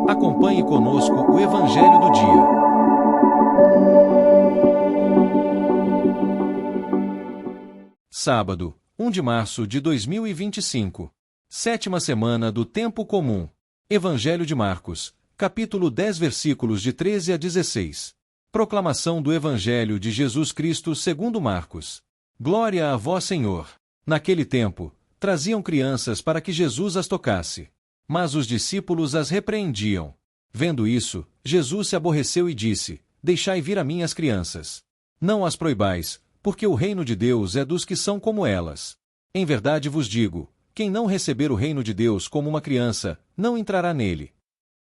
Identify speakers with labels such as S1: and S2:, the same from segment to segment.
S1: Acompanhe conosco o Evangelho do dia. Sábado, 1 de março de 2025. Sétima semana do Tempo Comum. Evangelho de Marcos, capítulo 10, versículos de 13 a 16. Proclamação do Evangelho de Jesus Cristo segundo Marcos. Glória a vós, Senhor. Naquele tempo, traziam crianças para que Jesus as tocasse. Mas os discípulos as repreendiam. Vendo isso, Jesus se aborreceu e disse: Deixai vir a mim as crianças. Não as proibais, porque o reino de Deus é dos que são como elas. Em verdade vos digo, quem não receber o reino de Deus como uma criança, não entrará nele.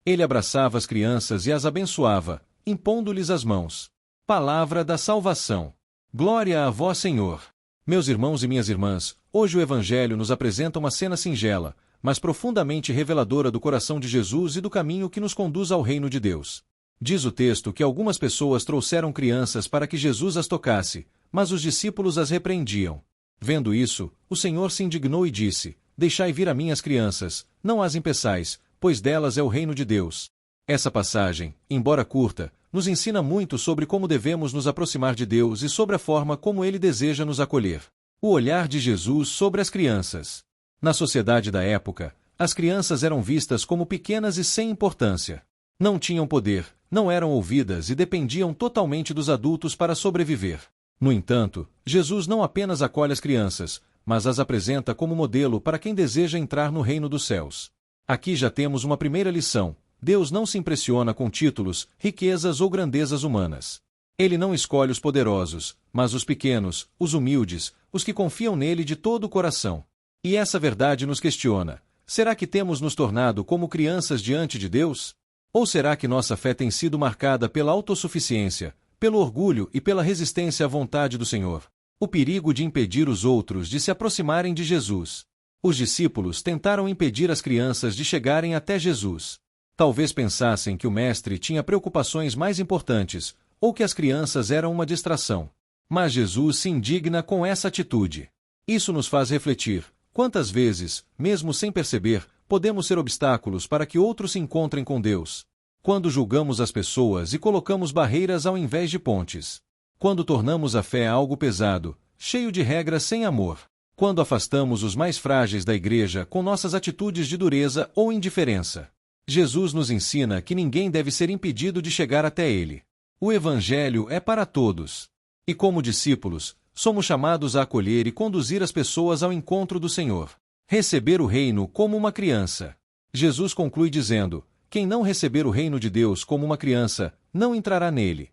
S1: Ele abraçava as crianças e as abençoava, impondo-lhes as mãos. Palavra da salvação. Glória a vós, Senhor. Meus irmãos e minhas irmãs, hoje o Evangelho nos apresenta uma cena singela, mas profundamente reveladora do coração de Jesus e do caminho que nos conduz ao reino de Deus. Diz o texto que algumas pessoas trouxeram crianças para que Jesus as tocasse, mas os discípulos as repreendiam. Vendo isso, o Senhor se indignou e disse: Deixai vir a mim as crianças, não as impeçais, pois delas é o reino de Deus. Essa passagem, embora curta, nos ensina muito sobre como devemos nos aproximar de Deus e sobre a forma como Ele deseja nos acolher. O olhar de Jesus sobre as crianças. Na sociedade da época, as crianças eram vistas como pequenas e sem importância. Não tinham poder, não eram ouvidas e dependiam totalmente dos adultos para sobreviver. No entanto, Jesus não apenas acolhe as crianças, mas as apresenta como modelo para quem deseja entrar no reino dos céus. Aqui já temos uma primeira lição: Deus não se impressiona com títulos, riquezas ou grandezas humanas. Ele não escolhe os poderosos, mas os pequenos, os humildes, os que confiam nele de todo o coração. E essa verdade nos questiona: será que temos nos tornado como crianças diante de Deus? Ou será que nossa fé tem sido marcada pela autossuficiência, pelo orgulho e pela resistência à vontade do Senhor? O perigo de impedir os outros de se aproximarem de Jesus. Os discípulos tentaram impedir as crianças de chegarem até Jesus. Talvez pensassem que o Mestre tinha preocupações mais importantes, ou que as crianças eram uma distração. Mas Jesus se indigna com essa atitude. Isso nos faz refletir: quantas vezes, mesmo sem perceber, podemos ser obstáculos para que outros se encontrem com Deus? Quando julgamos as pessoas e colocamos barreiras ao invés de pontes. Quando tornamos a fé algo pesado, cheio de regras sem amor. Quando afastamos os mais frágeis da igreja com nossas atitudes de dureza ou indiferença. Jesus nos ensina que ninguém deve ser impedido de chegar até Ele. O Evangelho é para todos. E como discípulos, somos chamados a acolher e conduzir as pessoas ao encontro do Senhor. Receber o reino como uma criança. Jesus conclui dizendo: quem não receber o reino de Deus como uma criança, não entrará nele.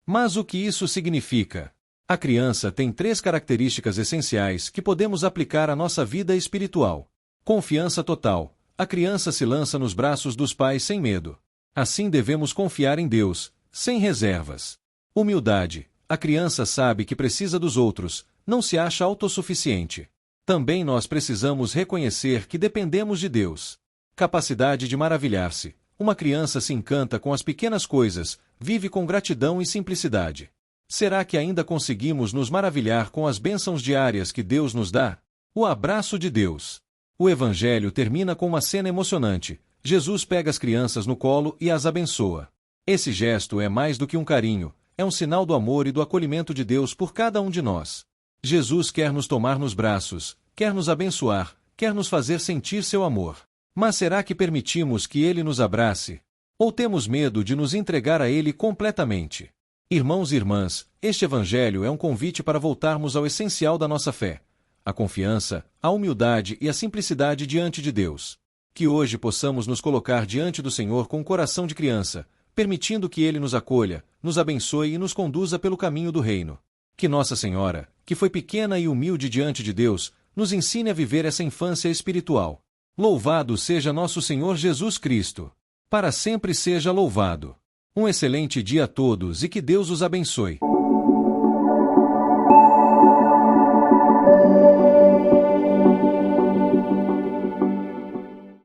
S1: Mas o que isso significa? A criança tem 3 características essenciais que podemos aplicar à nossa vida espiritual. Confiança total. A criança se lança nos braços dos pais sem medo. Assim devemos confiar em Deus, sem reservas. Humildade. A criança sabe que precisa dos outros, não se acha autossuficiente. Também nós precisamos reconhecer que dependemos de Deus. Capacidade de maravilhar-se. Uma criança se encanta com as pequenas coisas, vive com gratidão e simplicidade. Será que ainda conseguimos nos maravilhar com as bênçãos diárias que Deus nos dá? O abraço de Deus. O Evangelho termina com uma cena emocionante. Jesus pega as crianças no colo e as abençoa. Esse gesto é mais do que um carinho, é um sinal do amor e do acolhimento de Deus por cada um de nós. Jesus quer nos tomar nos braços, quer nos abençoar, quer nos fazer sentir seu amor. Mas será que permitimos que Ele nos abrace? Ou temos medo de nos entregar a Ele completamente? Irmãos e irmãs, este Evangelho é um convite para voltarmos ao essencial da nossa fé: a confiança, a humildade e a simplicidade diante de Deus. Que hoje possamos nos colocar diante do Senhor com o coração de criança, permitindo que Ele nos acolha, nos abençoe e nos conduza pelo caminho do reino. Que Nossa Senhora, que foi pequena e humilde diante de Deus, nos ensine a viver essa infância espiritual. Louvado seja nosso Senhor Jesus Cristo. Para sempre seja louvado. Um excelente dia a todos e que Deus os abençoe.